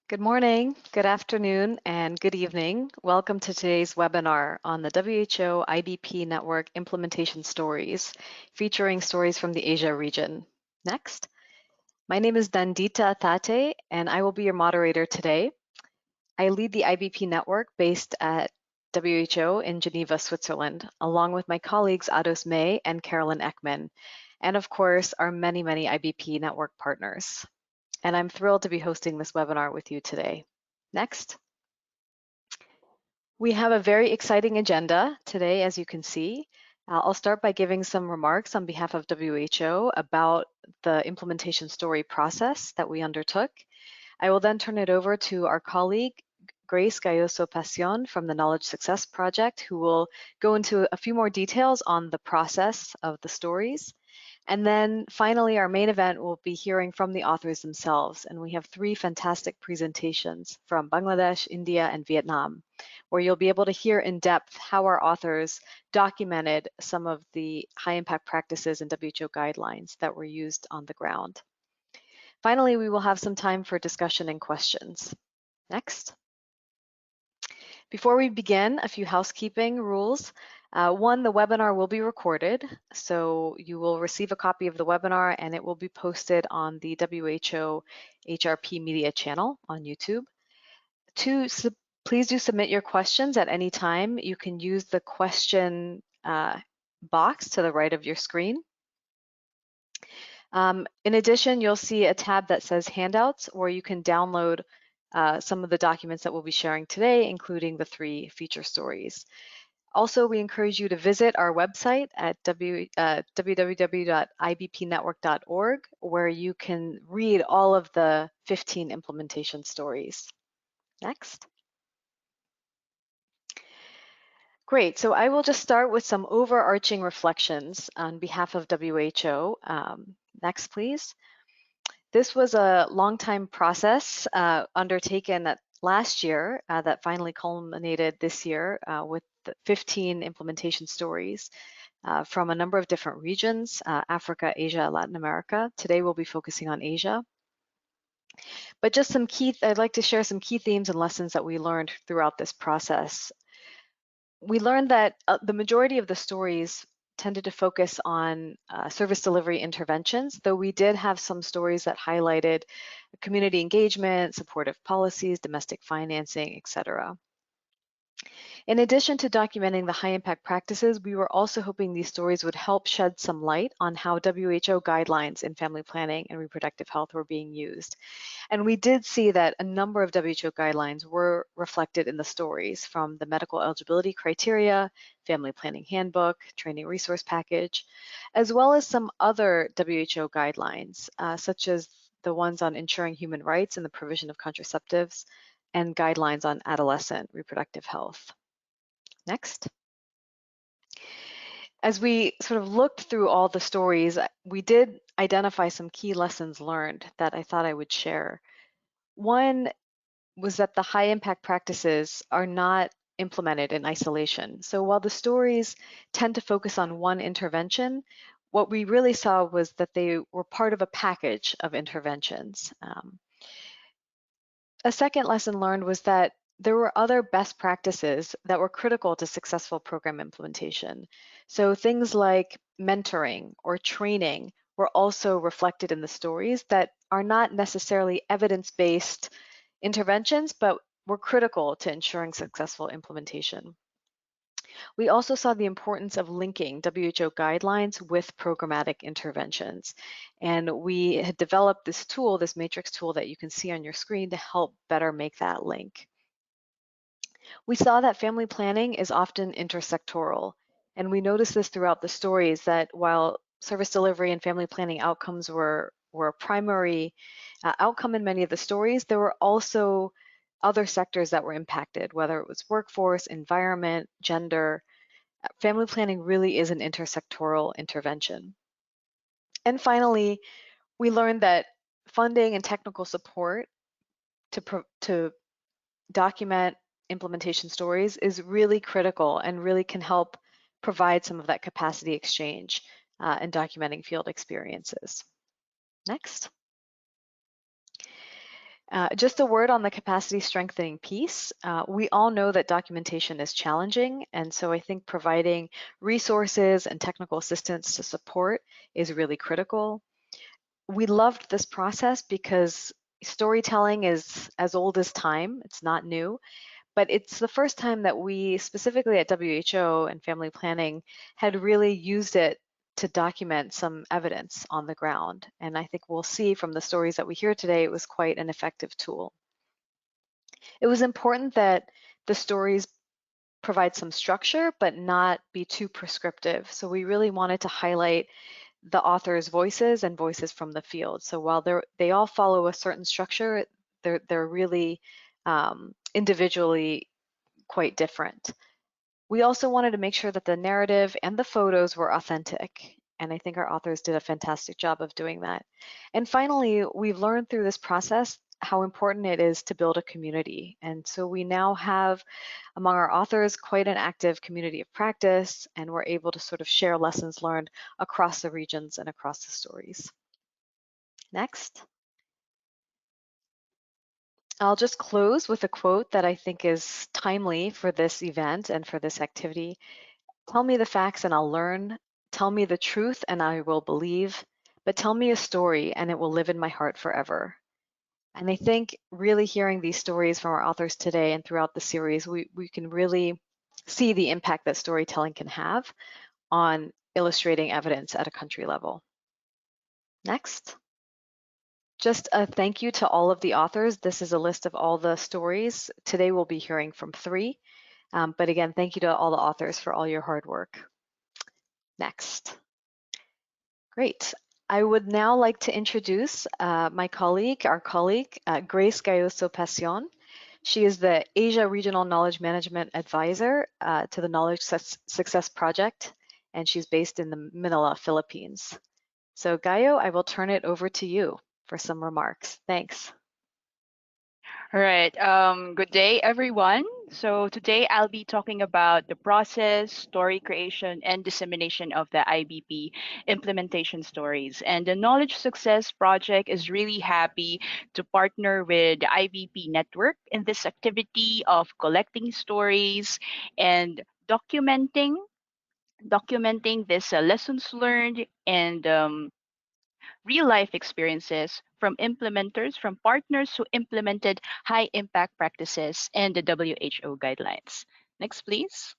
Good morning, good afternoon, and good evening. Welcome to today's webinar on the WHO IBP Network Implementation Stories, featuring stories from the Asia region. Next. My name is Dandita Thate, and I will be your moderator today. I lead the IBP network based at WHO in Geneva, Switzerland, along with my colleagues Ados May and Carolyn Ekman, and of course, our many IBP network partners. And I'm thrilled to be hosting this webinar with you today. Next. We have a very exciting agenda today, as you can see. I'll start by giving some remarks on behalf of WHO about the implementation story process that we undertook. I will then turn it over to our colleague, Grace Gayoso Pasion from the Knowledge Success Project, who will go into a few more details on the process of the stories. And then finally, our main event will be hearing from the authors themselves. And we have 3 fantastic presentations from Bangladesh, India, and Vietnam, where you'll be able to hear in depth how our authors documented some of the high impact practices and WHO guidelines that were used on the ground. Finally, we will have some time for discussion and questions. Next. Before we begin, a few housekeeping rules. One, the webinar will be recorded, so you will receive a copy of the webinar and it will be posted on the WHO HRP Media channel on YouTube. 2, please do submit your questions at any time. You can use the question box to the right of your screen. In addition, you'll see a tab that says handouts, where you can download some of the documents that we'll be sharing today, including the 3 feature stories. Also, we encourage you to visit our website at www.ibpnetwork.org, where you can read all of the 15 implementation stories. Next. Great, so I will just start with some overarching reflections on behalf of WHO. Next, please. This was a long time process undertaken last year that finally culminated this year with 15 implementation stories from a number of different regions, Africa, Asia, Latin America. Today we'll be focusing on Asia. But just I'd like to share some key themes and lessons that we learned throughout this process. We learned that the majority of the stories tended to focus on service delivery interventions, though we did have some stories that highlighted community engagement, supportive policies, domestic financing, etc. In addition to documenting the high impact practices, we were also hoping these stories would help shed some light on how WHO guidelines in family planning and reproductive health were being used. And we did see that a number of WHO guidelines were reflected in the stories, from the medical eligibility criteria, family planning handbook, training resource package, as well as some other WHO guidelines, such as the ones on ensuring human rights and the provision of contraceptives, and guidelines on adolescent reproductive health. Next. As we sort of looked through all the stories, we did identify some key lessons learned that I thought I would share. One was that the high impact practices are not implemented in isolation. So while the stories tend to focus on one intervention, what we really saw was that they were part of a package of interventions. A second lesson learned was that there were other best practices that were critical to successful program implementation. So things like mentoring or training were also reflected in the stories that are not necessarily evidence-based interventions, but were critical to ensuring successful implementation. We also saw the importance of linking WHO guidelines with programmatic interventions. And we had developed this tool, this matrix tool that you can see on your screen, to help better make that link. We saw that family planning is often intersectoral. And we noticed this throughout the stories, that while service delivery and family planning outcomes were a primary outcome in many of the stories, there were also other sectors that were impacted, whether it was workforce, environment, gender. Family planning really is an intersectoral intervention. And finally, we learned that funding and technical support to document implementation stories is really critical and really can help provide some of that capacity exchange in documenting field experiences. Next. Just a word on the capacity strengthening piece. We all know that documentation is challenging, and so I think providing resources and technical assistance to support is really critical. We loved this process because storytelling is as old as time. It's not new, but it's the first time that we, specifically at WHO and family planning, had really used it to document some evidence on the ground. And I think we'll see from the stories that we hear today, it was quite an effective tool. It was important that the stories provide some structure, but not be too prescriptive. So we really wanted to highlight the author's voices and voices from the field. So while they all follow a certain structure, they're really individually quite different. We also wanted to make sure that the narrative and the photos were authentic. And I think our authors did a fantastic job of doing that. And finally, we've learned through this process how important it is to build a community. And so we now have among our authors quite an active community of practice, and we're able to sort of share lessons learned across the regions and across the stories. Next. I'll just close with a quote that I think is timely for this event and for this activity. Tell me the facts and I'll learn. Tell me the truth and I will believe. But tell me a story and it will live in my heart forever. And I think really hearing these stories from our authors today and throughout the series, we can really see the impact that storytelling can have on illustrating evidence at a country level. Next. Just a thank you to all of the authors. This is a list of all the stories. Today we'll be hearing from 3. But again, thank you to all the authors for all your hard work. Next. Great. I would now like to introduce our colleague, Grace Gayoso Pasion. She is the Asia Regional Knowledge Management Advisor to the Knowledge Success Project, and she's based in the Manila, Philippines. So Gayo, I will turn it over to you for some remarks. Thanks. All right. Good day, everyone. So today I'll be talking about the process, story creation, and dissemination of the IBP implementation stories. And the Knowledge Success Project is really happy to partner with the IBP Network in this activity of collecting stories and documenting these lessons learned and real life experiences from implementers, from partners who implemented high impact practices and the WHO guidelines. Next, please.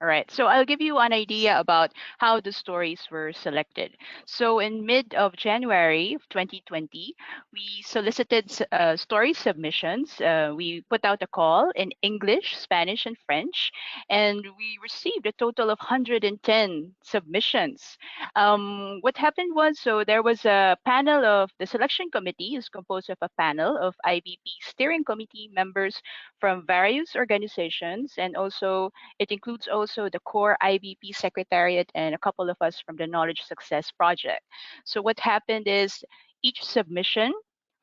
All right, so I'll give you an idea about how the stories were selected. So in mid of January of 2020, we solicited story submissions. We put out a call in English, Spanish, and French, and we received a total of 110 submissions. What happened was, so there was a panel of the selection committee is composed of a panel of IBP steering committee members from various organizations, and also it includes also the core IBP Secretariat and a couple of us from the Knowledge Success Project. So what happened is each submission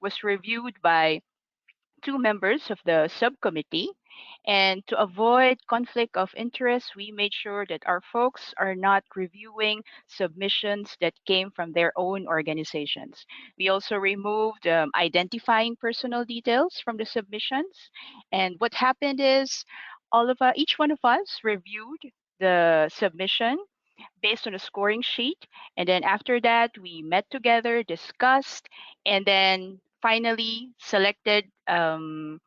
was reviewed by 2 members of the subcommittee. And to avoid conflict of interest, we made sure that our folks are not reviewing submissions that came from their own organizations. We also removed identifying personal details from the submissions. And what happened is each one of us reviewed the submission based on a scoring sheet. And then after that, we met together, discussed, and then finally selected. The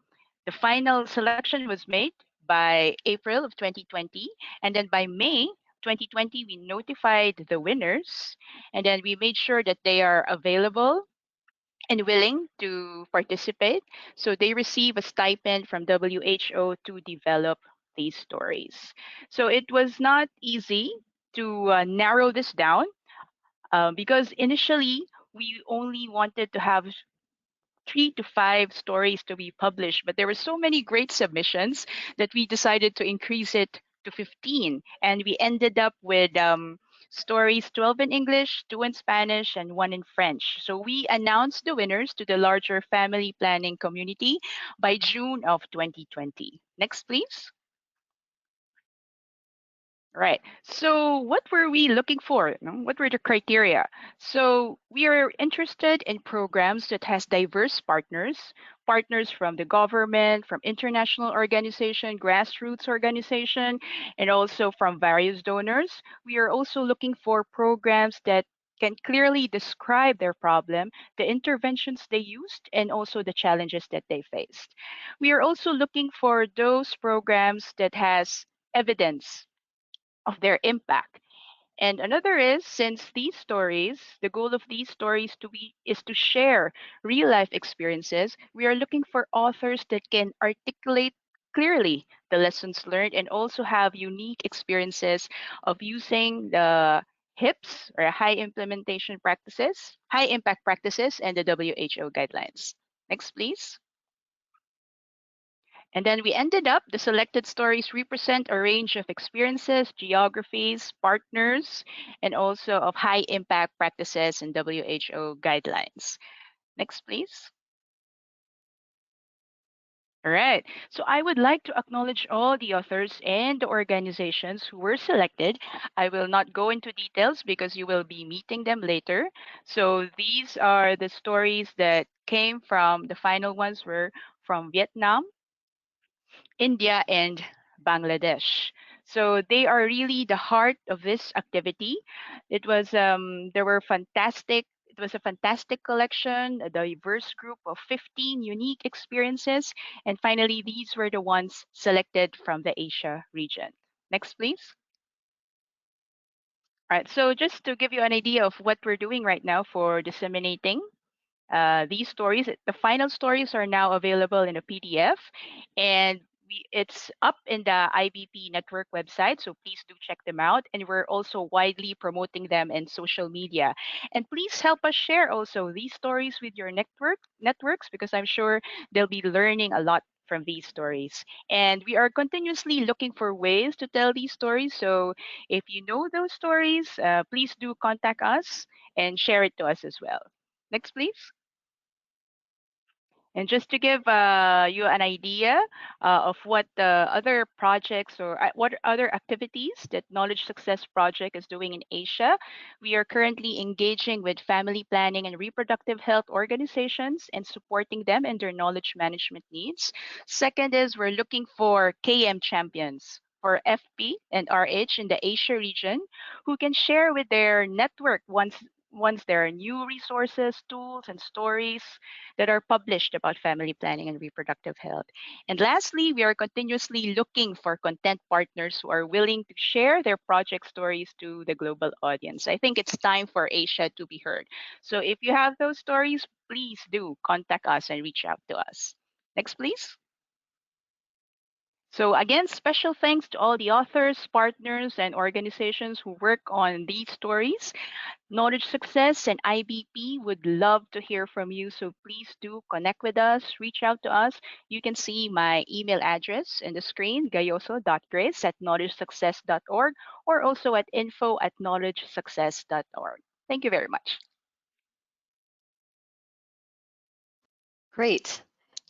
final selection was made by April of 2020. And then by May 2020, we notified the winners. And then we made sure that they are available and willing to participate. So they receive a stipend from WHO to develop these stories. So it was not easy to narrow this down because initially we only wanted to have 3 to 5 stories to be published, but there were so many great submissions that we decided to increase it to 15. And we ended up with stories 12 in English, 2 in Spanish, and 1 in French. So we announced the winners to the larger family planning community by June of 2020. Next, please. Right. So what were we looking for? What were the criteria? So we are interested in programs that has diverse partners, partners from the government, from international organization, grassroots organization, and also from various donors. We are also looking for programs that can clearly describe their problem, the interventions they used, and also the challenges that they faced. We are also looking for those programs that has evidence of their impact. And another is, since these stories, the goal of these stories is to share real life experiences, we are looking for authors that can articulate clearly the lessons learned and also have unique experiences of using the HIPS or high impact practices and the WHO guidelines. Next, please. And then we ended up, the selected stories represent a range of experiences, geographies, partners, and also of high impact practices and WHO guidelines. Next, please. All right. So I would like to acknowledge all the authors and the organizations who were selected. I will not go into details because you will be meeting them later. So these are the stories that came from, the final ones were from Vietnam, India, and Bangladesh. So they are really the heart of this activity. There were fantastic. It was a fantastic collection, a diverse group of 15 unique experiences, and finally, these were the ones selected from the Asia region. Next, please. All right. So just to give you an idea of what we're doing right now for disseminating these stories. The final stories are now available in a PDF, and it's up in the IBP Network website, so please do check them out. And we're also widely promoting them in social media. And please help us share also these stories with your networks, because I'm sure they'll be learning a lot from these stories. And we are continuously looking for ways to tell these stories. So if you know those stories, please do contact us and share it to us as well. Next, please. And just to give you an idea of what the other projects or what other activities that Knowledge Success Project is doing in Asia, we are currently engaging with family planning and reproductive health organizations and supporting them in their knowledge management needs. Second is we're looking for KM champions for FP and RH in the Asia region who can share with their network once there are new resources, tools, and stories that are published about family planning and reproductive health. And lastly, we are continuously looking for content partners who are willing to share their project stories to the global audience. I think it's time for Asia to be heard. So if you have those stories, please do contact us and reach out to us. Next, please. So again, special thanks to all the authors, partners, and organizations who work on these stories. Knowledge Success and IBP would love to hear from you. So please do connect with us, reach out to us. You can see my email address in the screen, gayoso.grace@knowledgesuccess.org, or also at info@knowledgesuccess.org. Thank you very much. Great.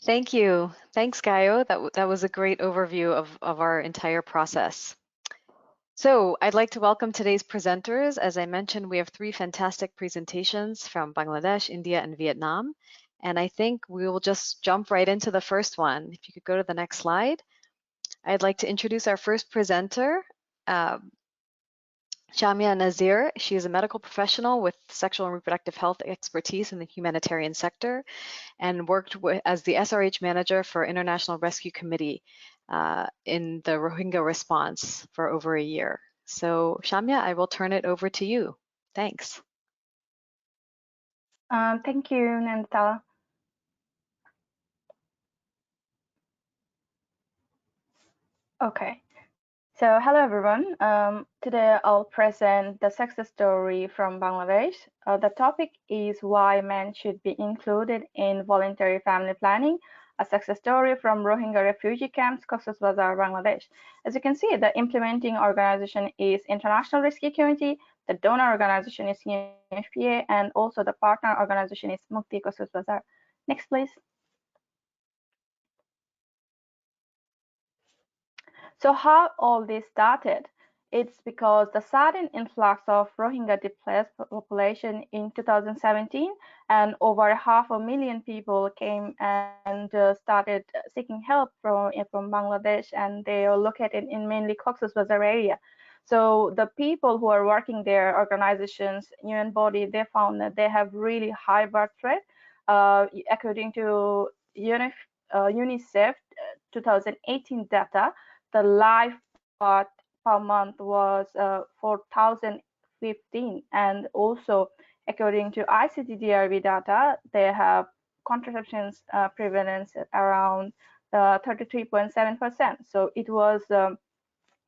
Thank you. Thanks, Gaio. That was a great overview of our entire process. So I'd like to welcome today's presenters. As I mentioned, we have three fantastic presentations from Bangladesh, India, and Vietnam. And I think we will just jump right into the first one. If you could go to the next slide. I'd like to introduce our first presenter, Shamiya Nazir. She is a medical professional with sexual and reproductive health expertise in the humanitarian sector and worked as the SRH manager for International Rescue Committee in the Rohingya response for over a year. So Shamiya, I will turn it over to you. Thanks. Thank you, Nandita. Okay, so hello everyone. Today I'll present the success story from Bangladesh. The topic is why men should be included in voluntary family planning, a success story from Rohingya refugee camps, Cox's Bazar, Bangladesh. As you can see, the implementing organization is International Rescue Committee, the donor organization is UNFPA, and also the partner organization is Mukti Cox's Bazar. Next, please. So how all this started? It's because the sudden influx of Rohingya displaced population in 2017, and over 500,000 people came and started seeking help from Bangladesh, and they are located in mainly Cox's Bazar area. So the people who are working there, organizations, UN body, they found that they have really high birth rate. According to UNICEF 2018 data, the life birth per month was 4,015, and also according to ICTDRB data, they have contraceptions prevalence around 33.7%. So it was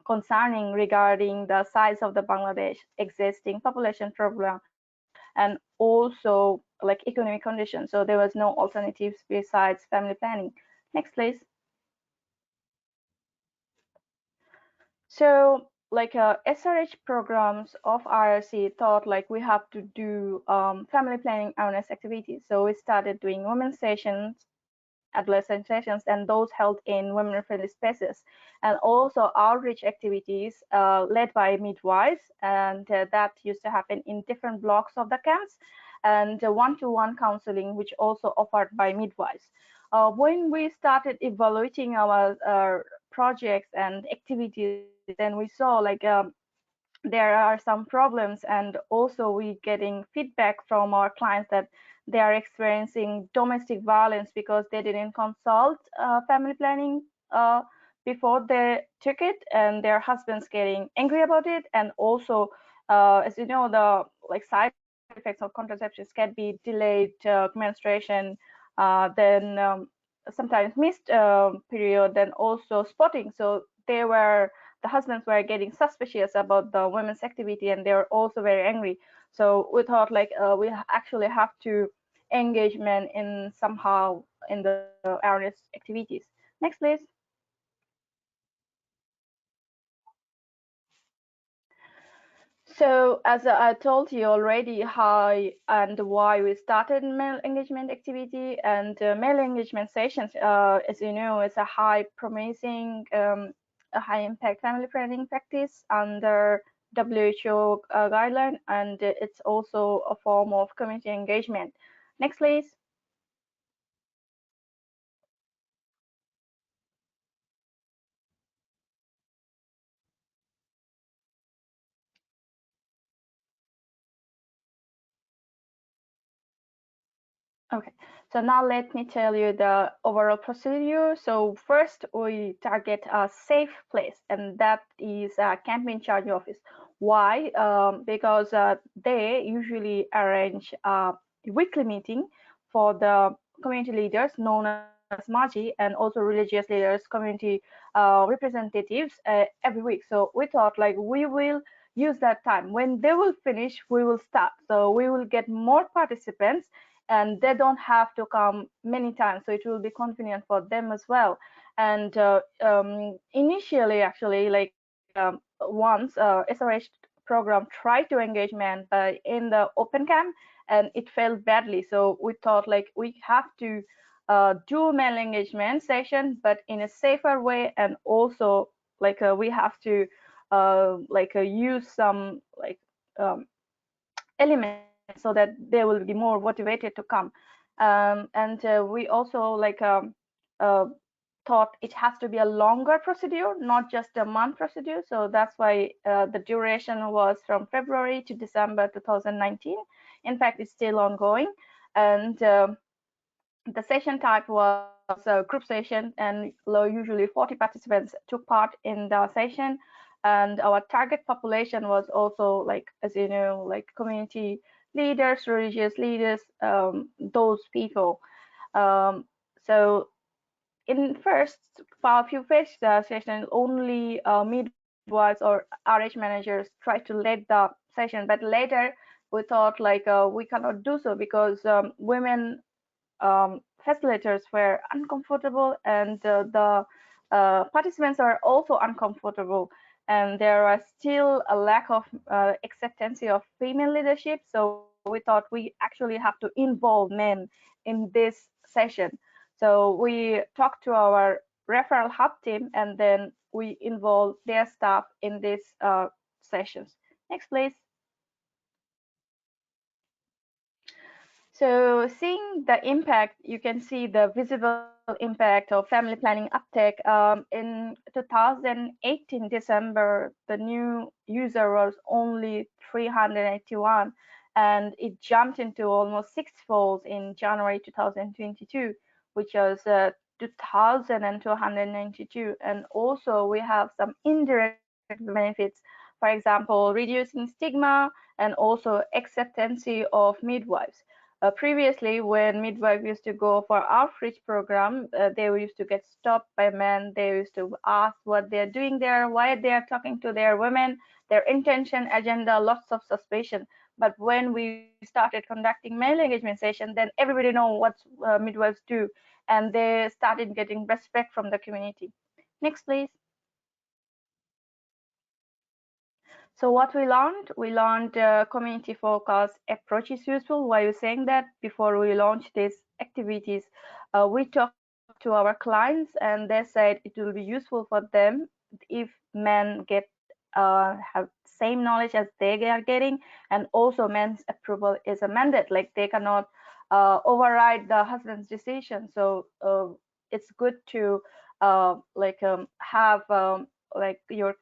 concerning regarding the size of the Bangladesh existing population problem and also like economic conditions. So there was no alternatives besides family planning. Next, please. So like SRH programs of IRC thought like we have to do family planning awareness activities. So we started doing women's sessions, adolescent sessions, and those held in women-friendly spaces, and also outreach activities led by midwives, and that used to happen in different blocks of the camps, and one-to-one counseling, which also offered by midwives. When we started evaluating our projects and activities, then we saw like there are some problems, and also we getting feedback from our clients that they are experiencing domestic violence because they didn't consult family planning before they took it, and their husbands getting angry about it. And also as you know, the like side effects of contraception can be delayed menstruation, then sometimes missed period, then also spotting. So the husbands were getting suspicious about the women's activity, and they were also very angry. So we thought like we actually have to engage men in somehow in the awareness activities. Next, please. So as I told you already, how and why we started male engagement activity, and male engagement sessions, as you know, is a high promising, a high impact family planning practice under WHO guideline, and it's also a form of community engagement. Next, please. Okay, so now let me tell you the overall procedure. So first we target a safe place, and that is a campaign charge office. Why? Because they usually arrange a weekly meeting for the community leaders known as Maji, and also religious leaders, community representatives every week. So we thought like we will use that time. When they will finish, we will start. So we will get more participants, and they don't have to come many times, so it will be convenient for them as well. And initially actually like once SRH program tried to engage men in the open camp, and it failed badly. So we thought like we have to do male engagement session, but in a safer way, and also like we have to use some like elements so that they will be more motivated to come. And we also uh, thought it has to be a longer procedure, not just a month procedure. So that's why the duration was from February to December 2019. In fact, it's still ongoing. And the session type was a group session, and usually 40 participants took part in the session. And our target population was also like, as you know, like community leaders, religious leaders, those people. So in first few phase session, only midwives or RH managers try to lead the session, but later we thought like we cannot do so because women facilitators were uncomfortable, and the participants are also uncomfortable, and there was still a lack of acceptance of female leadership. So we thought we actually have to involve men in this session. So we talked to our referral hub team, and then we involve their staff in these sessions. Next, please. So seeing the impact, you can see the visible impact of family planning uptake. In 2018 December, the new user was only 381, and it jumped into almost sixfold in January 2022, which was 2,292. And also we have some indirect benefits, for example, reducing stigma and also acceptance of midwives. Previously, when midwives used to go for outreach program, they used to get stopped by men. They used to ask what they're doing there, why they are talking to their women, their intention, agenda, lots of suspicion. But when we started conducting male engagement session, then everybody know what midwives do, and they started getting respect from the community. Next, please. So what we learned community focused approach is useful. Why are you saying that? Before we launch these activities, we talked to our clients and they said it will be useful for them if men get have same knowledge as they are getting, and also men's approval is a mandate. Like they cannot override the husband's decision. So it's good to have your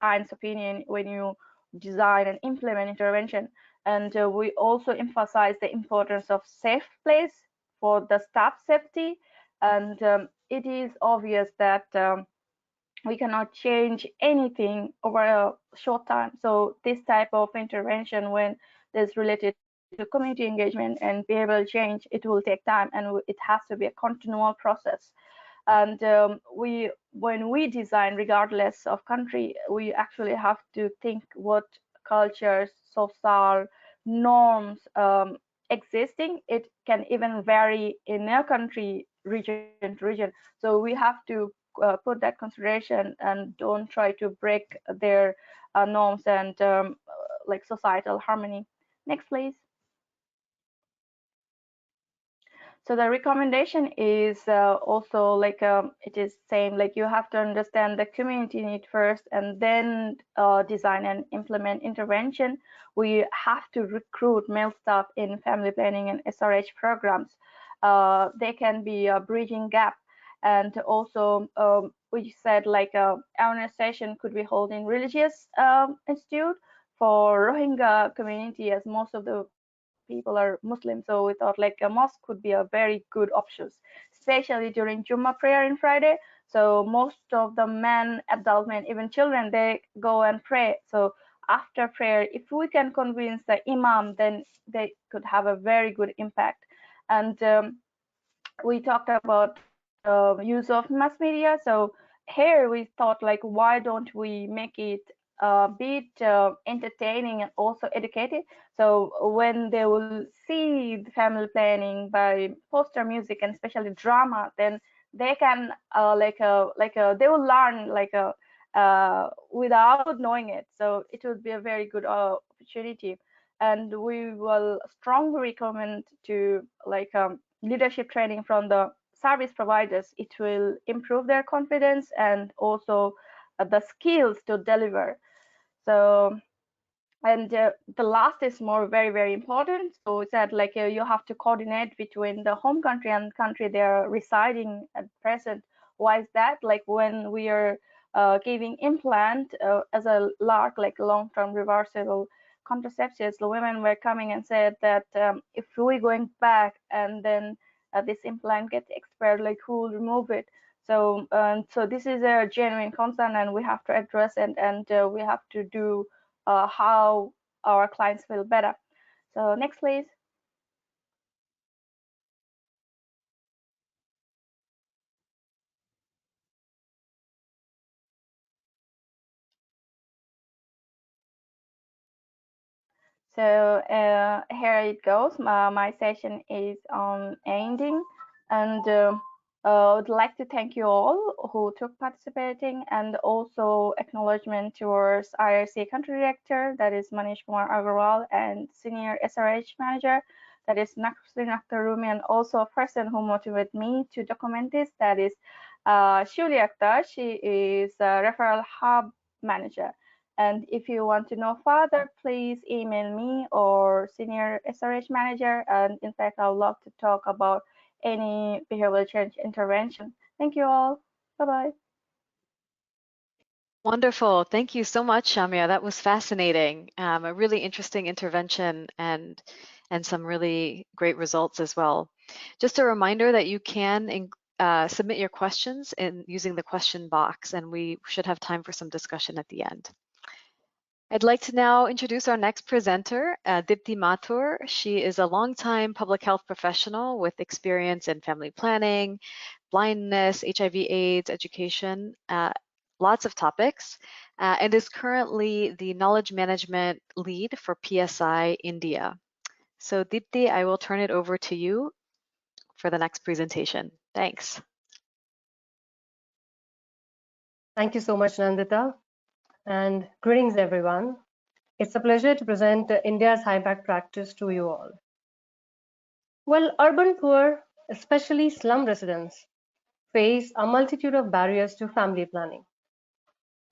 client's opinion when you design and implement intervention. And we also emphasize the importance of safe place for the staff safety. And it is obvious that we cannot change anything over a short time. So this type of intervention, when is related to community engagement and behavioral change, it will take time, and it has to be a continual process. And when we design, regardless of country, we actually have to think what cultures, social norms existing. It can even vary in a country, region to region. So we have to put that consideration and don't try to break their norms and like societal harmony. Next, please. So the recommendation is also like it is same, like you have to understand the community need first and then design and implement intervention. We have to recruit male staff in family planning and SRH programs. They can be a bridging gap. And also we said like a awareness session could be held in religious institute for Rohingya community, as most of the people are Muslim. So we thought like a mosque could be a very good option, especially during Jummah prayer in Friday. So most of the men, adult men, even children, they go and pray. So after prayer, if we can convince the imam, then they could have a very good impact. And we talked about use of mass media. So here we thought like, why don't we make it a bit entertaining and also educated? So when they will see the family planning by poster music and especially drama, then they can they will learn without knowing it. So it would be a very good opportunity. And we will strongly recommend to leadership training from the service providers. It will improve their confidence and also the skills to deliver. So, and the last is more very important. So it's that like you have to coordinate between the home country and country they're residing at present. Why is that? Like when we are giving implant as a LARC, like long-term reversible contraceptives, the women were coming and said that if we going back and then this implant gets expired, like who will remove it? So so this is a genuine concern, and we have to address it, and we have to do how our clients feel better. So next, please. So here it goes. My session is on ending, and I would like to thank you all who took participating, and also acknowledgement towards IRC country director, that is Manish Kumar Agarwal, and senior SRH manager, that is Nakrsrin Akhtar Rumi, and also a person who motivated me to document this, that is Shuli Akhtar. She is a referral hub manager. And if you want to know further, please email me or senior SRH manager. And in fact, I'd love to talk about any behavioral change intervention. Thank you all. Bye-bye. Wonderful. Thank you so much, Shamiya. That was fascinating. A really interesting intervention and some really great results as well. Just a reminder that you can submit your questions in using the question box, and we should have time for some discussion at the end. I'd like to now introduce our next presenter, Deepti Mathur. She is a longtime public health professional with experience in family planning, blindness, HIV/AIDS, education, lots of topics, and is currently the knowledge management lead for PSI India. So Deepti, I will turn it over to you for the next presentation. Thanks. Thank you so much, Nandita, and greetings everyone. It's a pleasure to present India's high impact practice to you all. Well, urban poor, especially slum residents, face a multitude of barriers to family planning.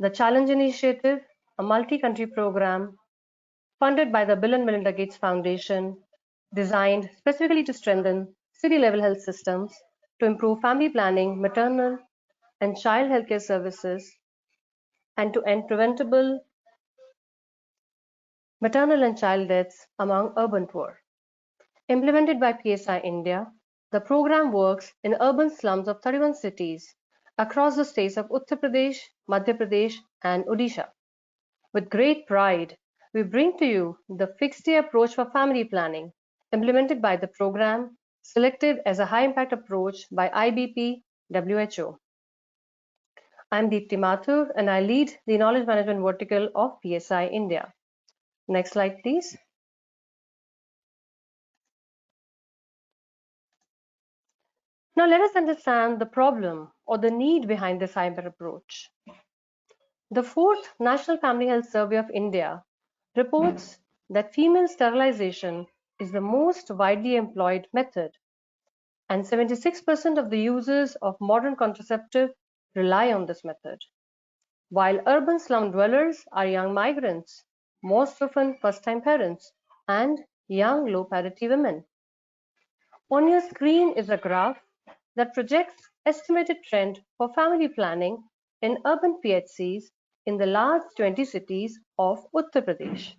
The Challenge Initiative, a multi-country program funded by the Bill and Melinda Gates Foundation, designed specifically to strengthen city-level health systems to improve family planning, maternal and child healthcare services, and to end preventable maternal and child deaths among urban poor. Implemented by PSI India, the program works in urban slums of 31 cities across the states of Uttar Pradesh, Madhya Pradesh, and Odisha. With great pride, we bring to you the fixed-day approach for family planning, implemented by the program, selected as a high-impact approach by IBP WHO. I'm Deepti Mathur, and I lead the knowledge management vertical of PSI India. Next slide, please. Now let us understand the problem or the need behind this high-impact approach. The fourth National Family Health Survey of India reports that female sterilization is the most widely employed method, and 76% of the users of modern contraceptive rely on this method. While urban slum dwellers are young migrants, most often first-time parents, and young low-parity women. On your screen is a graph that projects estimated trend for family planning in urban PHCs in the large 20 cities of Uttar Pradesh.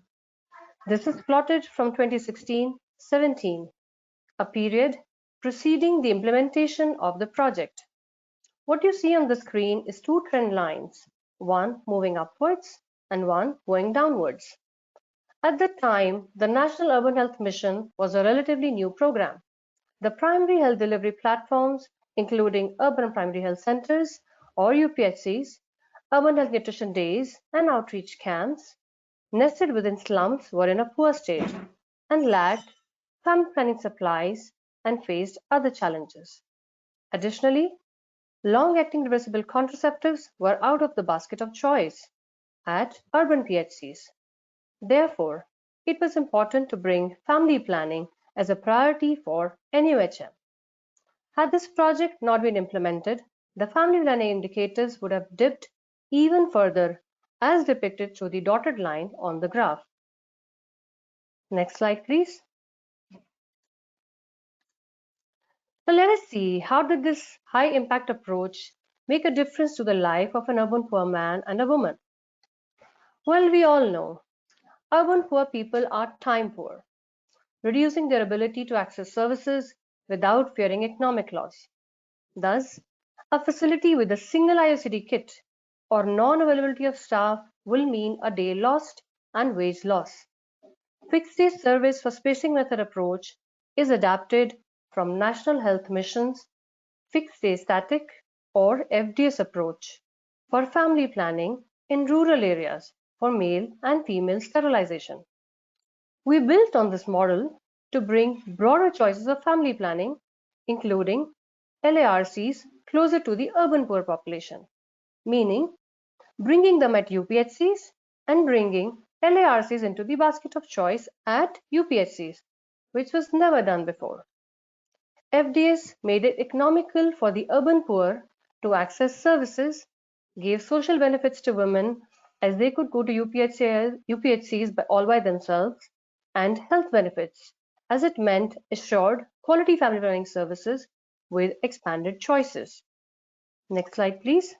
This is plotted from 2016-17, a period preceding the implementation of the project. What you see on the screen is two trend lines, one moving upwards and one going downwards. At the time, the National Urban Health Mission was a relatively new program. The primary health delivery platforms, including urban primary health centers or UPHCs, urban health nutrition days, and outreach camps, nested within slums, were in a poor state and lacked family planning supplies and faced other challenges. Additionally, long-acting reversible contraceptives were out of the basket of choice at urban PHCs. Therefore, it was important to bring family planning as a priority for NUHM. Had this project not been implemented, the family planning indicators would have dipped even further, as depicted through the dotted line on the graph. Next slide, please. Now let us see, how did this high impact approach make a difference to the life of an urban poor man and a woman? Well, we all know urban poor people are time poor, reducing their ability to access services without fearing economic loss. Thus, a facility with a single IOCD kit or non-availability of staff will mean a day lost and wage loss. Fixed-day service for spacing method approach is adapted from National Health Mission's fixed-day static or FDS approach for family planning in rural areas for male and female sterilization. We built on this model to bring broader choices of family planning, including LARCs closer to the urban poor population, meaning bringing them at UPHCs and bringing LARCs into the basket of choice at UPHCs, which was never done before. FDS made it economical for the urban poor to access services, gave social benefits to women as they could go to UPHCs all by themselves, and health benefits as it meant assured quality family planning services with expanded choices. Next slide, please.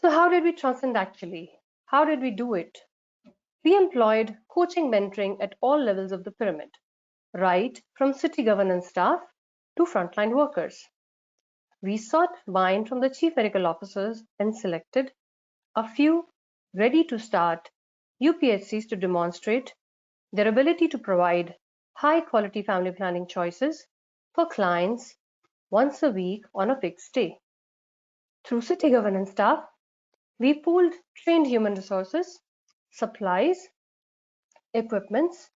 So how did we transcend actually? How did we do it? We employed coaching mentoring at all levels of the pyramid, right from city governance staff to frontline workers. We sought buy-in from the chief medical officers and selected a few ready-to-start UPHCs to demonstrate their ability to provide high-quality family planning choices for clients once a week on a fixed day. Through city governance staff, we pooled trained human resources, supplies, equipments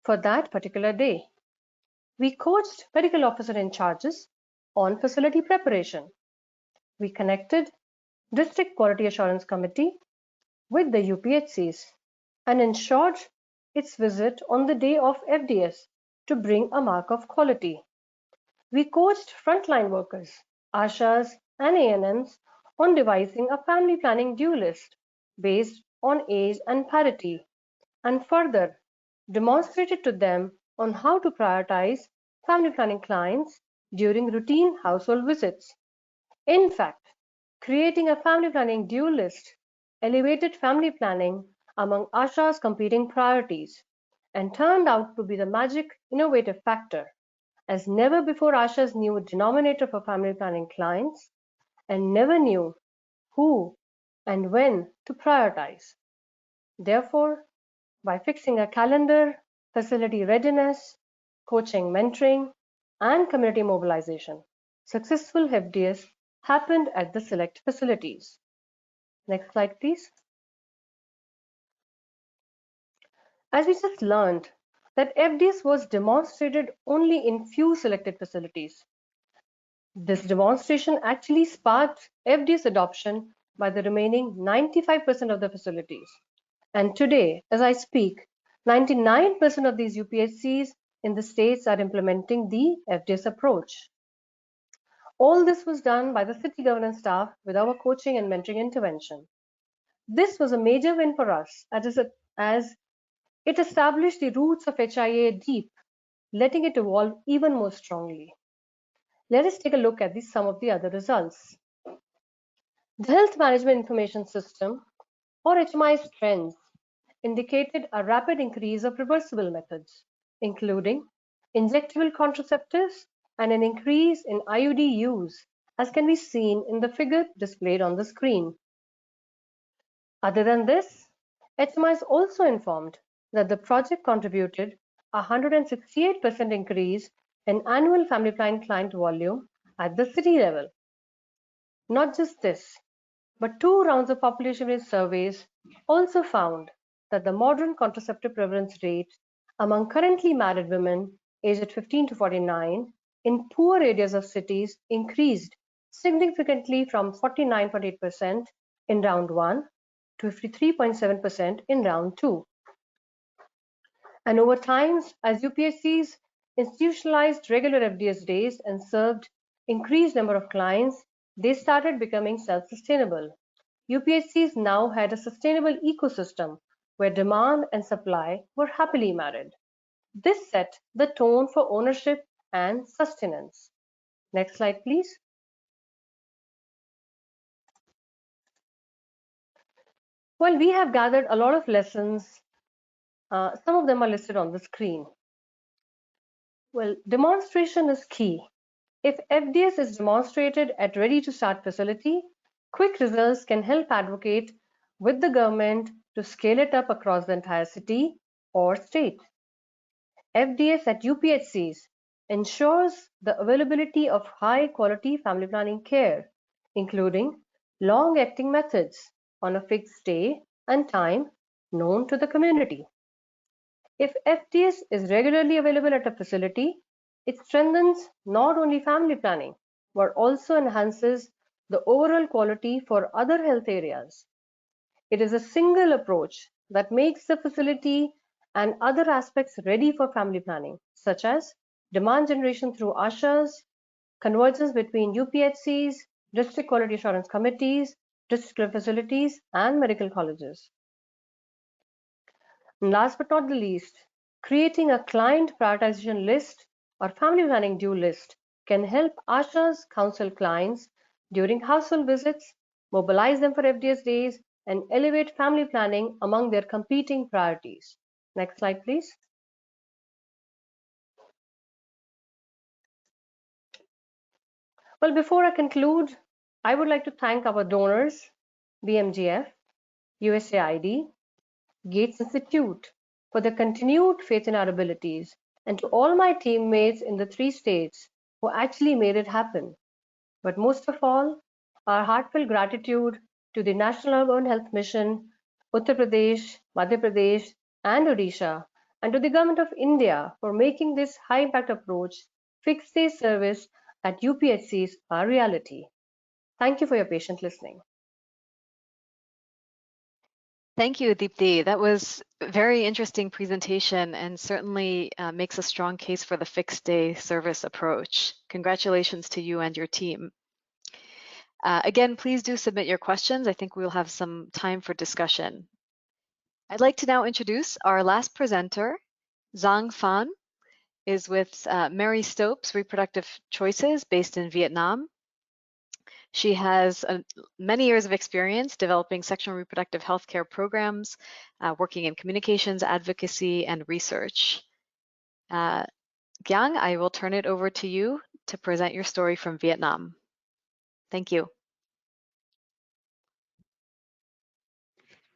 for that particular day. We coached medical officer in charges on facility preparation. We connected District Quality Assurance Committee with the UPHCs and ensured its visit on the day of FDS to bring a mark of quality. We coached frontline workers, ASHAs and ANMs on devising a family planning due list based on age and parity, and further demonstrated to them on how to prioritize family planning clients during routine household visits. In fact, creating a family planning due list elevated family planning among ASHA's competing priorities and turned out to be the magic innovative factor, as never before ASHAs knew a denominator for family planning clients and never knew who and when to prioritize. Therefore, by fixing a calendar, facility readiness, coaching mentoring, and community mobilization, successful FDS happened at the select facilities. Next slide, please. As we just learned, that FDS was demonstrated only in few selected facilities. This demonstration actually sparked FDS adoption by the remaining 95% of the facilities. And today, as I speak, 99% of these UPHCs in the states are implementing the FDS approach. All this was done by the city governance staff with our coaching and mentoring intervention. This was a major win for us as it established the roots of HIA deep, letting it evolve even more strongly. Let us take a look at some of the other results. The Health Management Information System, or HMI's trends, indicated a rapid increase of reversible methods, including injectable contraceptives and an increase in IUD use, as can be seen in the figure displayed on the screen. Other than this, HMIs also informed that the project contributed a 168% increase in annual family planning client volume at the city level. Not just this, but 2 rounds of population-based surveys also found that the modern contraceptive prevalence rate among currently married women aged 15 to 49 in poor areas of cities increased significantly from 49.8% in round 1 to 53.7% in round 2. And over time, as UPHCs institutionalized regular FDS days and served increased number of clients, they started becoming self-sustainable. UPHCs now had a sustainable ecosystem where demand and supply were happily married. This set the tone for ownership and sustenance. Next slide, please. Well, we have gathered a lot of lessons. Some of them are listed on the screen. Well, demonstration is key. If FDS is demonstrated at ready-to-start facility, quick results can help advocate with the government to scale it up across the entire city or state. FDS at UPHCs ensures the availability of high-quality family planning care, including long-acting methods on a fixed day and time known to the community. If FDS is regularly available at a facility, it strengthens not only family planning, but also enhances the overall quality for other health areas. It is a single approach that makes the facility and other aspects ready for family planning, such as demand generation through ASHAs, convergence between UPHCs, district quality assurance committees, district facilities, and medical colleges. And last but not the least, creating a client prioritization list or family planning due list can help ASHAs counsel clients during household visits, mobilize them for FDS days, and elevate family planning among their competing priorities. Next slide, please. Well, before I conclude, I would like to thank our donors, BMGF, USAID, Gates Institute, for their continued faith in our abilities, and to all my teammates in the 3 states who actually made it happen. But most of all, our heartfelt gratitude to the National Urban Health Mission, Uttar Pradesh, Madhya Pradesh, and Odisha, and to the Government of India for making this high-impact approach, fixed-day service at UPHCs a reality. Thank you for your patient listening. Thank you, Deepti. That was a very interesting presentation and certainly makes a strong case for the fixed day service approach. Congratulations to you and your team. Again, please do submit your questions. I think we'll have some time for discussion. I'd like to now introduce our last presenter, Giang Phan, is with Mary Stopes Reproductive Choices based in Vietnam. She has many years of experience developing sexual and reproductive health care programs, working in communications, advocacy, and research. Giang, I will turn it over to you to present your story from Vietnam. Thank you.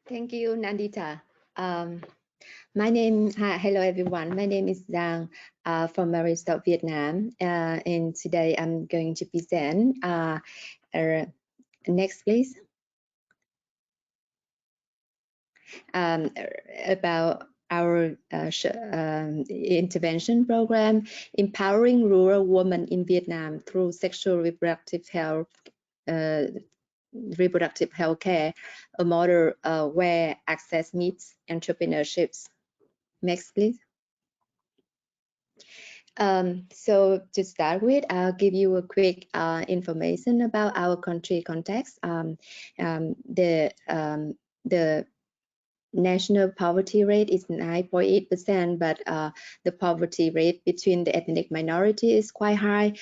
Thank you, Nandita. Hello everyone. My name is Giang from Mary Stopes, Vietnam, and today I'm going to present. Next, please. About our intervention program, empowering rural women in Vietnam through sexual reproductive health. Reproductive health care, a model where access meets entrepreneurships. Next, please. So to start with, I'll give you a quick information about our country context. The national poverty rate is 9.8%, but the poverty rate between the ethnic minority is quite high.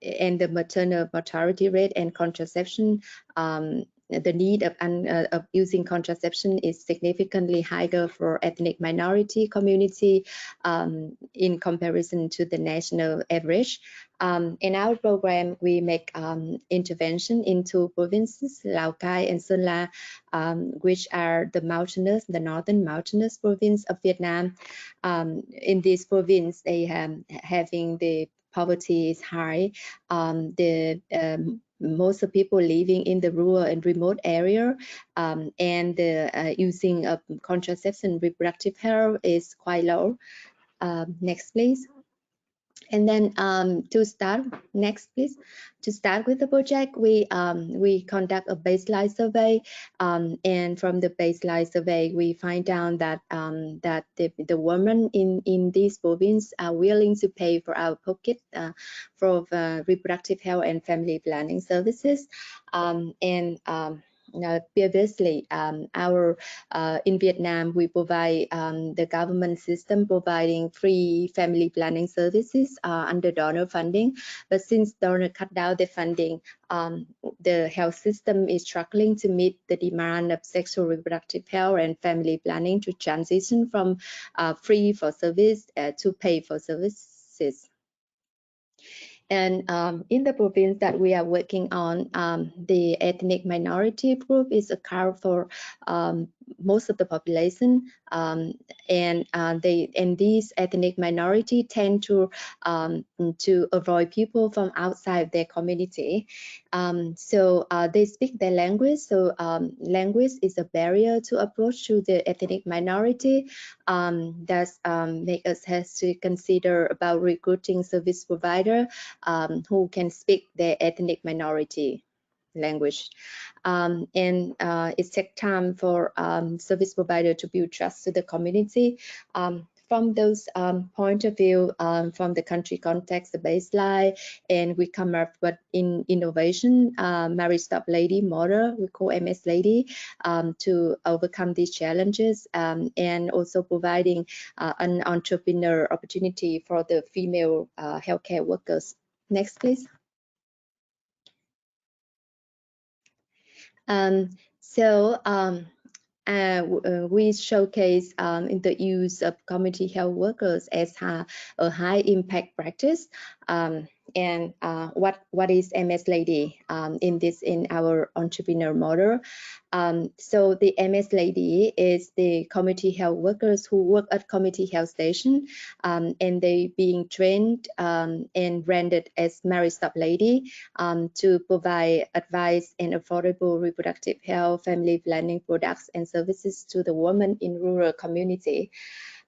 And the maternal mortality rate and contraception, the need of using contraception is significantly higher for ethnic minority community in comparison to the national average. In our program, we make intervention in 2 provinces, Lào Cai and Sơn La, which are the northern mountainous province of Vietnam. In this province, they having the poverty is high. Most of people living in the rural and remote area, and the using of contraception reproductive health is quite low. Next, please. And then to start, next please. To start with the project, we conduct a baseline survey, and from the baseline survey, we find out that that the women in this province are willing to pay for our pocket for reproductive health and family planning services, previously, in Vietnam, we provide the government system providing free family planning services under donor funding. But since donor cut down the funding, the health system is struggling to meet the demand of sexual reproductive health and family planning to transition from free for service to pay for services. And in the province that we are working on, the ethnic minority group is account for most of the population, and these ethnic minority tend to avoid people from outside their community. So they speak their language. So language is a barrier to approach to the ethnic minority. That's make us has to consider about recruiting service provider who can speak their ethnic minority language. It takes time for service provider to build trust to the community. from those point of view, from the country context, the baseline, and we come up with innovation, Married Stop Lady model, we call MS Lady, to overcome these challenges, and also providing an entrepreneur opportunity for the female healthcare workers. Next, please. We showcase in the use of community health workers as a high impact practice. And what is MS Lady in our entrepreneur model? So the MS Lady is the community health workers who work at community health station, and they being trained and branded as Married Stop Lady to provide advice and affordable reproductive health, family planning products and services to the women in rural community.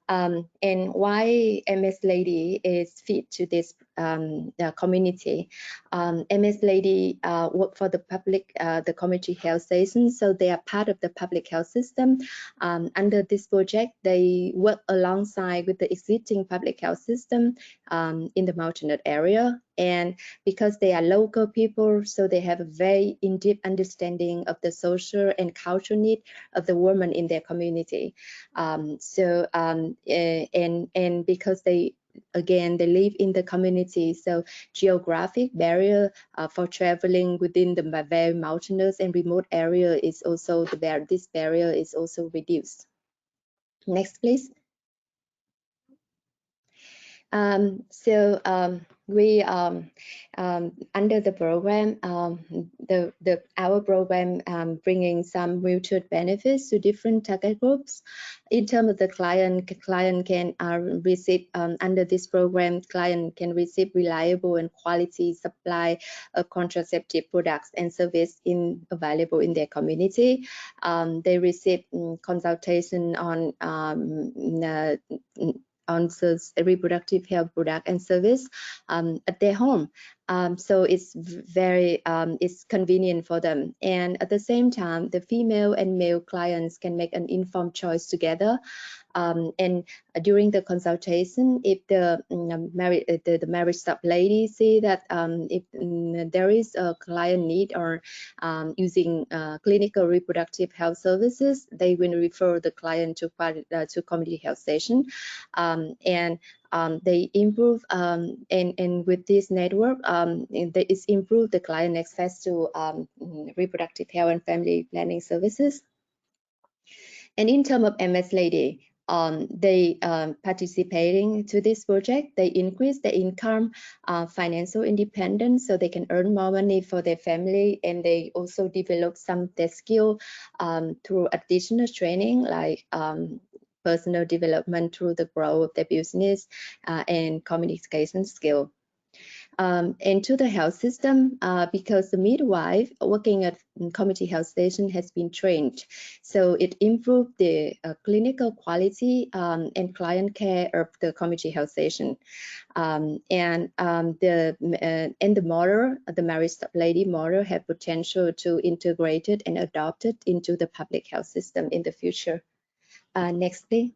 And why MS Lady is fit to this community. MS Lady work for the public, the community health station, so they are part of the public health system. Under this project, they work alongside with the existing public health system in the mountainous area. And because they are local people, so they have a very in-depth understanding of the social and cultural need of the women in their community. And because they live in the community, so geographic barrier for traveling within the very mountainous and remote area is also this barrier is also reduced. Next, please. We under the program, our program bringing some mutual benefits to different target groups. In terms of the client can receive under this program, client can receive reliable and quality supply of contraceptive products and service available in their community. They receive consultation on reproductive health product and service at their home. So it's very it's convenient for them, and at the same time the female and male clients can make an informed choice together. And during the consultation, if the Married Stop Lady see that if there is a client need or using clinical reproductive health services, they will refer the client to community health station, and they improve and with this network it's improved the client access to reproductive health and family planning services. And in terms of MS Lady, they participating to this project, they increase their income, financial independence, so they can earn more money for their family, and they also develop some of their skill through additional training like personal development through the growth of their business and communication skill. And to the health system, because the midwife working at community health station has been trained, so it improved the clinical quality and client care of the community health station. And the model, the Married Stop Lady model, have potential to integrate it and adopt it into the public health system in the future. Next, please.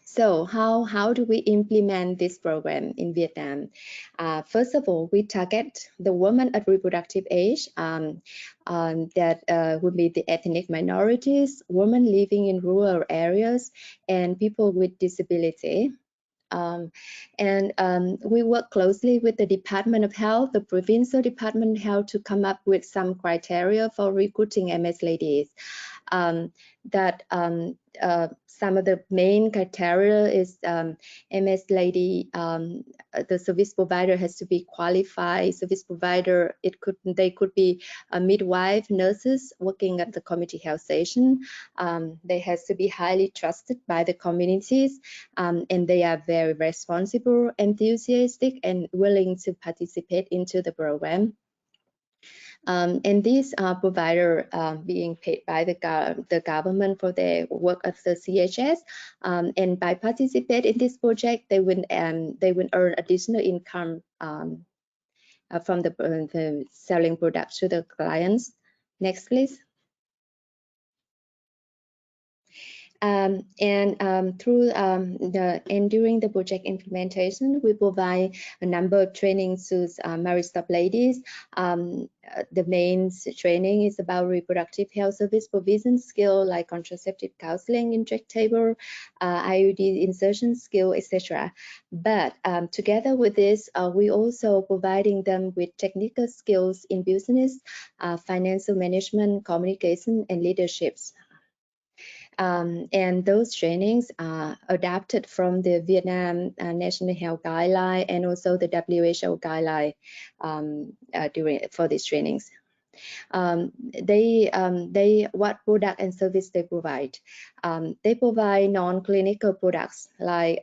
So how do we implement this program in Vietnam? First of all, we target the women at reproductive age that would be the ethnic minorities, women living in rural areas, and people with disability. We work closely with the Department of Health, the Provincial Department of Health, to come up with some criteria for recruiting MS ladies. Some of the main criteria is MS lady, the service provider has to be qualified service provider. They could be a midwife, nurses working at the community health station. They has to be highly trusted by the communities, and they are very responsible, enthusiastic, and willing to participate into the program. And these provider being paid by the government for their work at the CHS, and by participating in this project, they will earn additional income from the selling products to the clients. Next, please. During the project implementation, we provide a number of trainings to married stop ladies. The main training is about reproductive health service provision skill like contraceptive counseling, injectable, IUD insertion skill, etc. But together with this, we also providing them with technical skills in business, financial management, communication, and leaderships. And those trainings are adapted from the Vietnam National Health Guideline and also the WHO guideline for these trainings. What product and service they provide? They provide non-clinical products like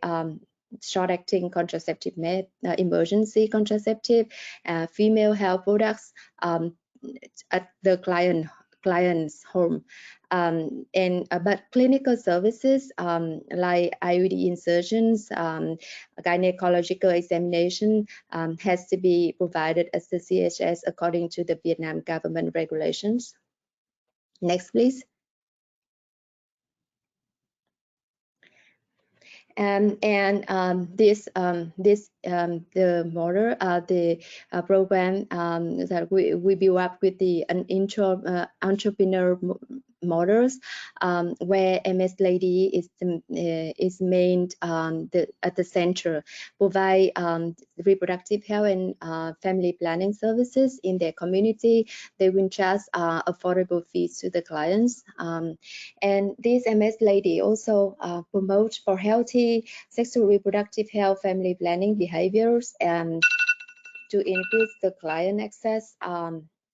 short-acting contraceptive, emergency contraceptive, female health products at the client's home. But clinical services like IUD insertions, gynecological examination has to be provided as the CHS according to the Vietnam government regulations. Next, please. The model, the program that we build up with the entrepreneur models, where MS Lady is main at the center, provide reproductive health and family planning services in their community. They will charge affordable fees to the clients. And this MS Lady also promotes for healthy sexual reproductive health, family planning behaviors, and to increase the client access.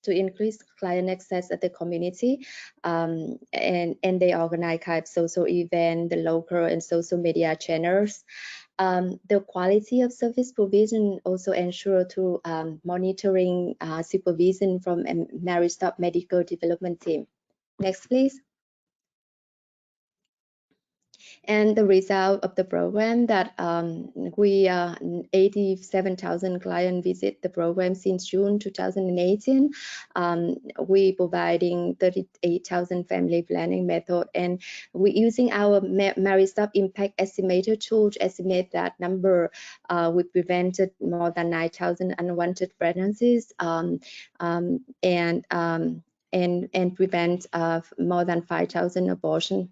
At the community, and they organize kind of social event, the local and social media channels. The quality of service provision also ensure through monitoring, supervision from a marriage stop medical development team. Next, please. And the result of the program that we 87,000 clients visit the program since June 2018. We providing 38,000 family planning method, and we using our marriage stop impact estimator tool to estimate that number. We prevented more than 9,000 unwanted pregnancies and prevent more than 5,000 abortions.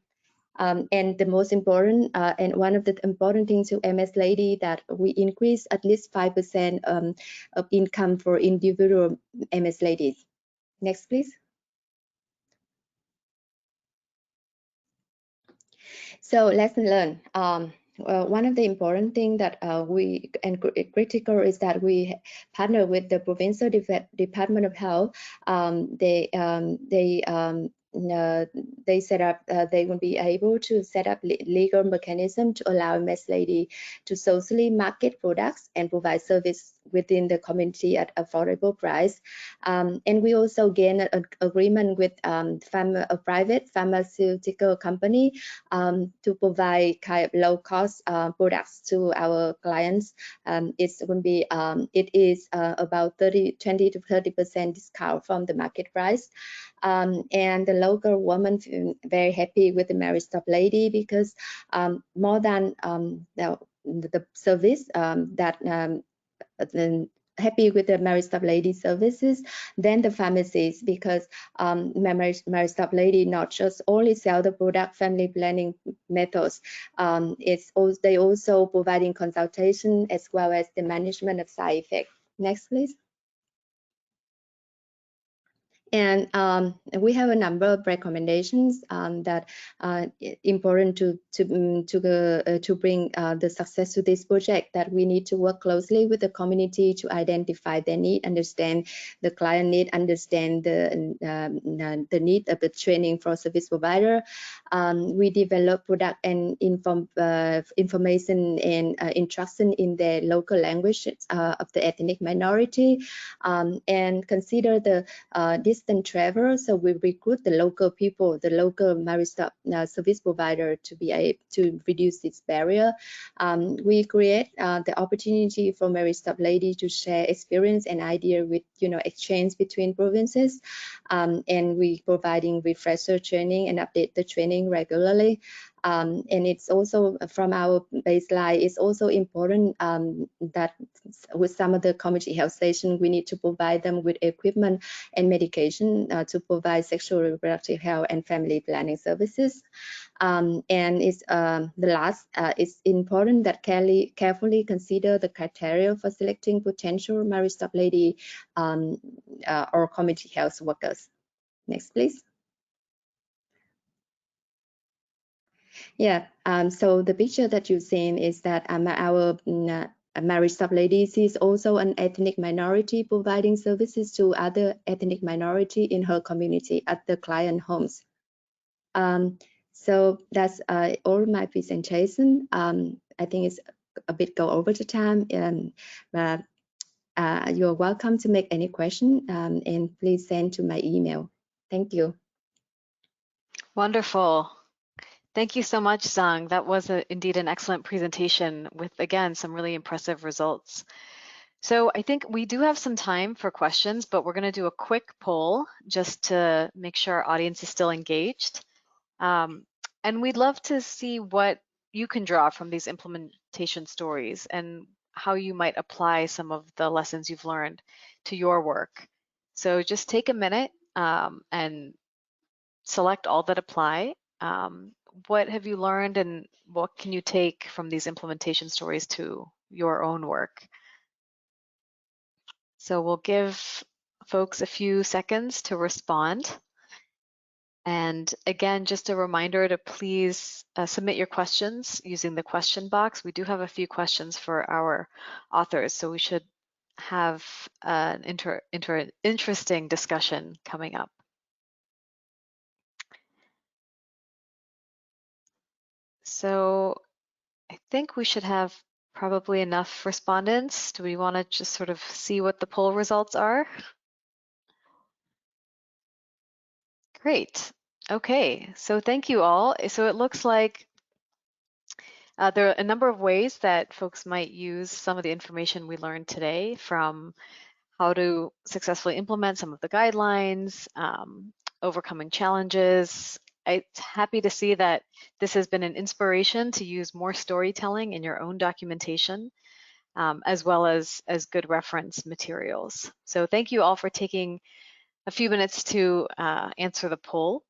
And the most important and one of the important things to MS Lady that we increase at least 5% of income for individual MS Ladies. Next, please. So lesson learned. One of the important things that critical is that we partner with the Provincial Department of Health. They set up, they will be able to set up legal mechanism to allow MS Lady to socially market products and provide service within the community at affordable price. And we also gain an agreement with a private pharmaceutical company to provide kind of low cost products to our clients. It's going to be it is about 20 to 30% discount from the market price. And the local woman very happy with the marriage stop lady because more than the service that happy with the marriage stop lady services than the pharmacies, because marriage stop lady not just only sell the product family planning methods, they also providing consultation as well as the management of side effects. Next, please. And we have a number of recommendations that are important to bring the success to this project, that we need to work closely with the community to identify their need, understand the client need, understand the need of the training for service provider. We develop product and information and instruction in the local language of the ethnic minority, and consider the distant travel. So we recruit the local people, the local marriage stop service provider to be able to reduce this barrier. We create the opportunity for marriage stop lady to share experience and idea with exchange between provinces, and we providing refresher training and update the training regularly. And it's also from our baseline, it's also important that with some of the community health stations, we need to provide them with equipment and medication to provide sexual reproductive health and family planning services. And it's the last, it's important that carefully consider the criteria for selecting potential marriage stop lady or community health workers. Next, please. Yeah, so the picture that you've seen is that our marriage stop ladies is also an ethnic minority providing services to other ethnic minority in her community at the client homes. So that's all my presentation. I think it's a bit go over the time, but you're welcome to make any question and please send to my email. Thank you. Wonderful. Thank you so much, Giang. That was indeed an excellent presentation with, again, some really impressive results. So I think we do have some time for questions, but we're going to do a quick poll just to make sure our audience is still engaged. And we'd love to see what you can draw from these implementation stories and how you might apply some of the lessons you've learned to your work. So just take a minute and select all that apply. What have you learned and what can you take from these implementation stories to your own work? So we'll give folks a few seconds to respond. And again, just a reminder to please submit your questions using the question box. We do have a few questions for our authors, so we should have an interesting discussion coming up. So I think we should have probably enough respondents. Do we want to just sort of see what the poll results are? Great. Okay, so thank you all. So it looks like there are a number of ways that folks might use some of the information we learned today, from how to successfully implement some of the guidelines, overcoming challenges. I'm happy to see that this has been an inspiration to use more storytelling in your own documentation, as well as good reference materials. So thank you all for taking a few minutes to answer the poll.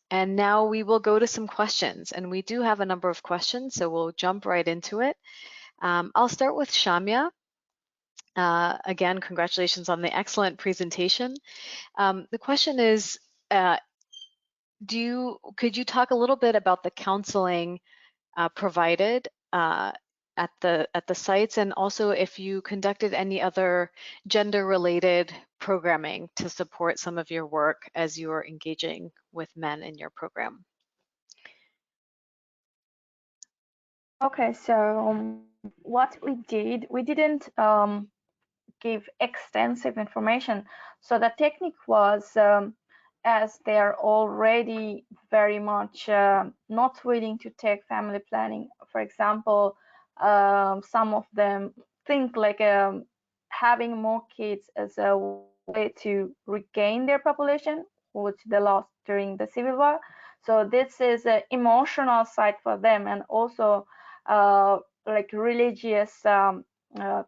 And now we will go to some questions, and we do have a number of questions, so we'll jump right into it. I'll start with Shamiya. Again, congratulations on the excellent presentation. The question is, could you talk a little bit about the counseling provided at the sites, and also if you conducted any other gender-related programming to support some of your work as you are engaging with men in your program? Okay, so what we did, we didn't give extensive information. So the technique was, as they are already very much not willing to take family planning. For example, some of them think like having more kids as a way to regain their population, which they lost during the Civil War. So this is an emotional side for them, and also like religious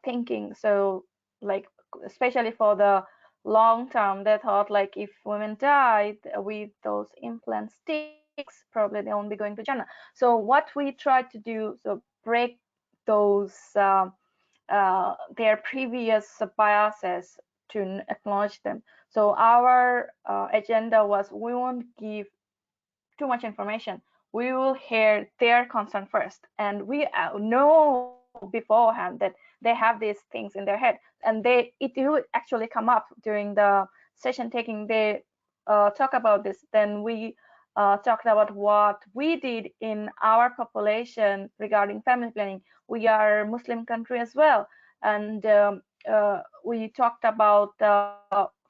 thinking. So like especially for the long term, they thought like if women died with those implant sticks, probably they won't be going to Jannah. So what we tried to do, so break those their previous biases to acknowledge them. So our agenda was, we won't give too much information. We will hear their concern first, and we know beforehand that they have these things in their head, and it will actually come up during the session taking. They talk about this. Then we talked about what we did in our population regarding family planning. We are a Muslim country as well, and we talked about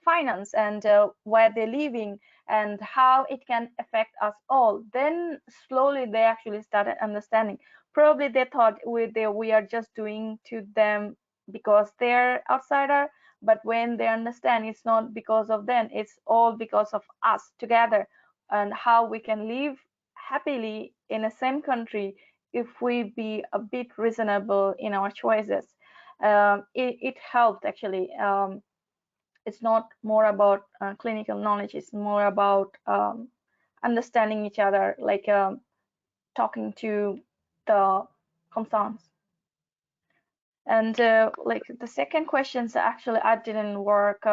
finance and where they're living and how it can affect us all. Then slowly they actually started understanding. Probably they thought we are just doing to them because they're outsider, but when they understand it's not because of them, it's all because of us together, and how we can live happily in the same country if we be a bit reasonable in our choices. It helped actually. It's not more about clinical knowledge, it's more about understanding each other, like talking to the concerns. And like the second questions, actually I didn't work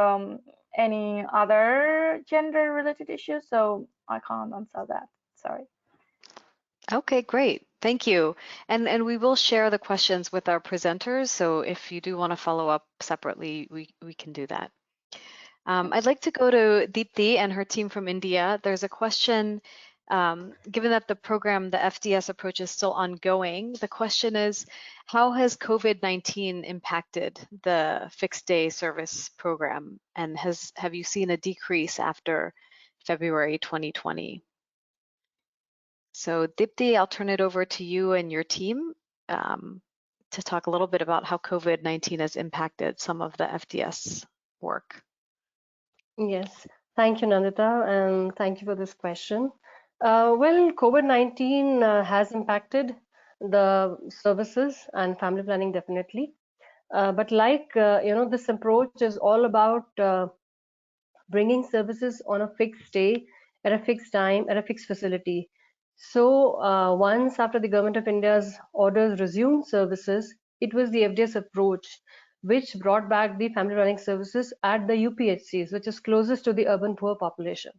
any other gender related issues, so I can't answer that, sorry. Okay, great. Thank you. And we will share the questions with our presenters. So if you do want to follow up separately, we can do that. I'd like to go to Deepti and her team from India. There's a question, given that the program, the FDS approach is still ongoing, the question is, how has COVID-19 impacted the fixed day service program? And have you seen a decrease after February 2020? So Deepti, I'll turn it over to you and your team to talk a little bit about how COVID-19 has impacted some of the FDS work. Yes, thank you, Nandita, and thank you for this question. Well, COVID-19 has impacted the services and family planning definitely. But like, this approach is all about bringing services on a fixed day, at a fixed time, at a fixed facility. So once after the Government of India's orders resumed services, it was the FDS approach which brought back the family planning services at the UPHCs, which is closest to the urban poor population.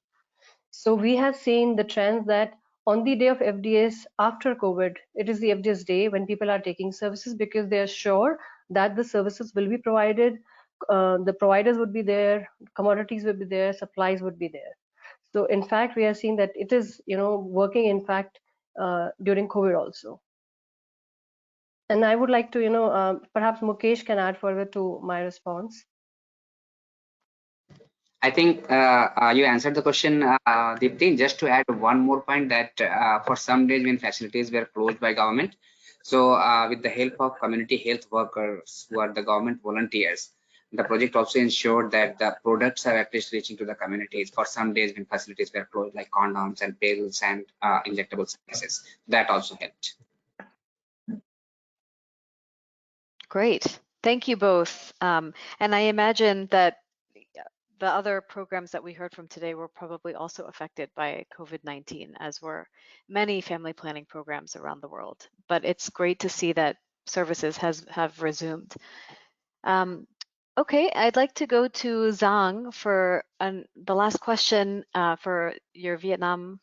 So we have seen the trends that on the day of FDS after COVID, it is the FDS day when people are taking services because they are sure that the services will be provided, the providers would be there, commodities would be there, supplies would be there. So in fact, we are seeing that it is, working in fact during COVID also. And I would like to, perhaps Mukesh can add further to my response. I think you answered the question, Deepti. Just to add one more point that for some days when facilities were closed by government, so with the help of community health workers who are the government volunteers, the project also ensured that the products are at least reaching to the communities for some days when facilities were closed, like condoms and pills and injectable services. That also helped. Great. Thank you both. And I imagine that the other programs that we heard from today were probably also affected by COVID-19, as were many family planning programs around the world. But it's great to see that services have resumed. Okay, I'd like to go to Giang for the last question for your Vietnam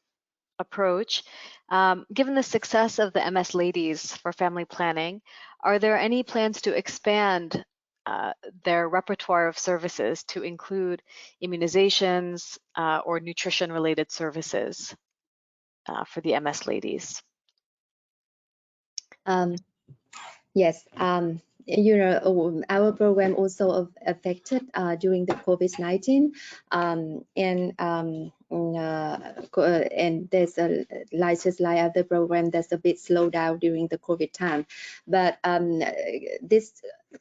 approach. Given the success of the MS Ladies for family planning, are there any plans to expand their repertoire of services to include immunizations or nutrition-related services for the MS Ladies? Yes, our program also affected during the COVID-19, and there's just like other program that's a bit slowed down during the COVID time. But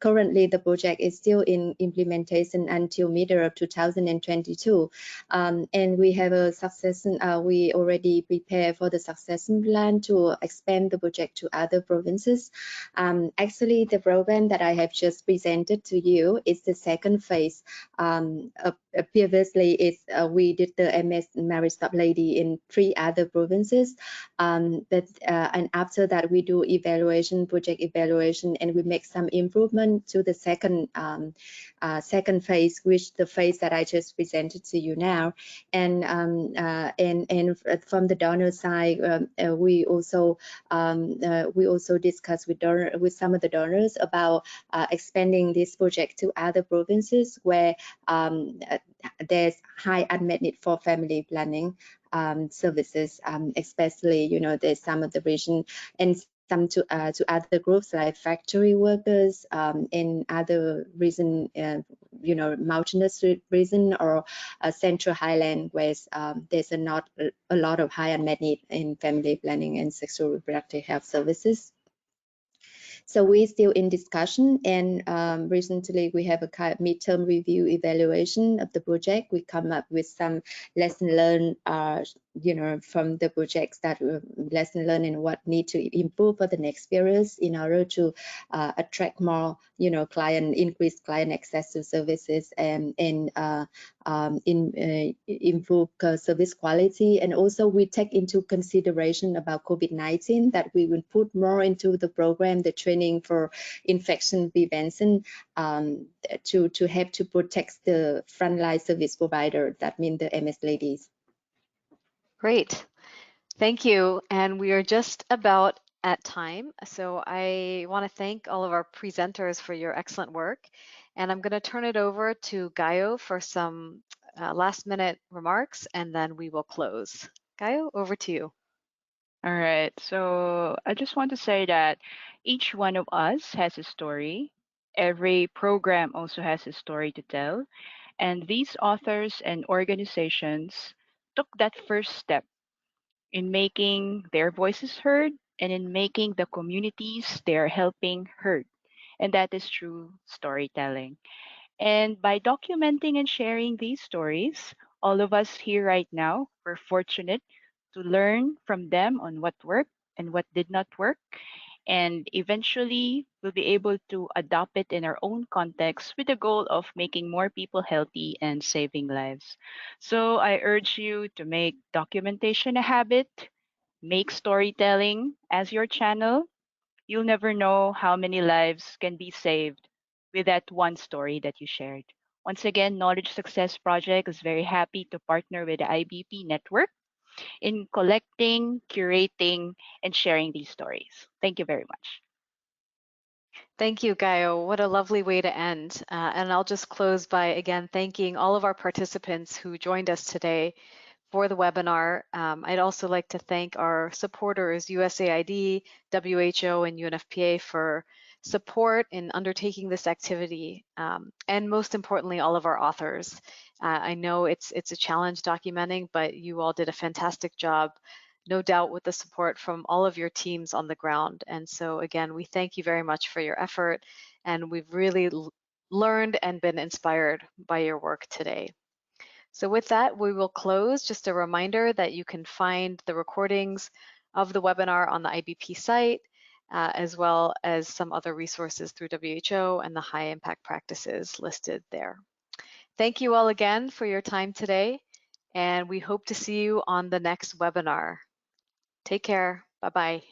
currently the project is still in implementation until middle of 2022, and we have a succession. We already prepare for the succession plan to expand the project to other provinces. Actually, the program that I have just presented to you is the second phase. Previously, we did the MS Marriage Stop Lady in 3 other provinces, and after that we do project evaluation, and we make some improvement to the second phase, which the phase that I just presented to you now. And from the donor side, we also discussed with some of the donors about expanding this project to other provinces where there's high unmet need for family planning services, especially there's some of the region and some to other groups like factory workers in other region, mountainous region or central highland, where there's not a lot of high unmet need in family planning and sexual reproductive health services. So we're still in discussion, and recently we have a kind of midterm review evaluation of the project. We come up with some lesson learned from the projects that lesson learned and what need to improve for the next periods in order to attract more, client, increase client access to services and improve service quality. And also we take into consideration about COVID-19 that we will put more into the program, the training for infection prevention to help to protect the frontline service provider, that means the MS ladies. Great. Thank you. And we are just about at time. So I want to thank all of our presenters for your excellent work. And I'm going to turn it over to Gayo for some last minute remarks, and then we will close. Gayo, over to you. All right. So I just want to say that each one of us has a story. Every program also has a story to tell. And these authors and organizations took that first step in making their voices heard and in making the communities they're helping heard. And that is true storytelling. And by documenting and sharing these stories, all of us here right now, we're fortunate to learn from them on what worked and what did not work. And eventually, we'll be able to adopt it in our own context with the goal of making more people healthy and saving lives. So I urge you to make documentation a habit, make storytelling as your channel. You'll never know how many lives can be saved with that one story that you shared. Once again, Knowledge Success Project is very happy to partner with the IBP Network in collecting, curating, and sharing these stories. Thank you very much. Thank you, Gayo. What a lovely way to end. And I'll just close by again thanking all of our participants who joined us today for the webinar. I'd also like to thank our supporters, USAID, WHO, and UNFPA for support in undertaking this activity, and most importantly, all of our authors. I know it's a challenge documenting, but you all did a fantastic job, no doubt with the support from all of your teams on the ground. And so again, we thank you very much for your effort, and we've really learned and been inspired by your work today. So with that, we will close. Just a reminder that you can find the recordings of the webinar on the IBP site, as well as some other resources through WHO and the high impact practices listed there. Thank you all again for your time today, and we hope to see you on the next webinar. Take care. Bye-bye.